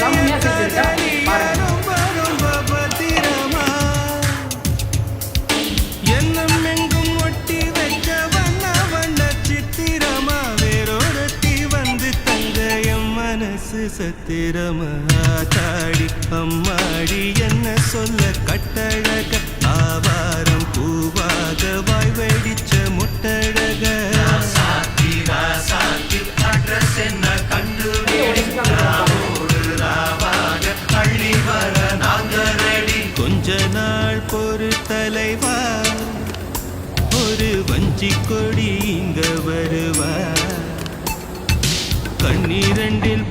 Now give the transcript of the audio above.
செம்மையா செஞ்சிருக்கேன் பாருங்க. ரொம்ப பத்திரமா எண்ணம் எங்கும் ஒட்டி வைக்க வண்ண வண்ண சித்திரமா வேறொருத்தி வந்து தங்க என் மனசு சத்திரமா தாடி அம்மாடி என்ன சொல்ல கட்டழக ஆவாரம் பூவாக வாய் வெடிச்ச முட்டழக அட்ரஸ் என்ன கண்டு பள்ளி வர நாங்க ரெடி கொஞ்ச நாள் பொறு தலைவா ஒரு வஞ்சி கொடி இங்க வருவா கண்ணீரண்டில்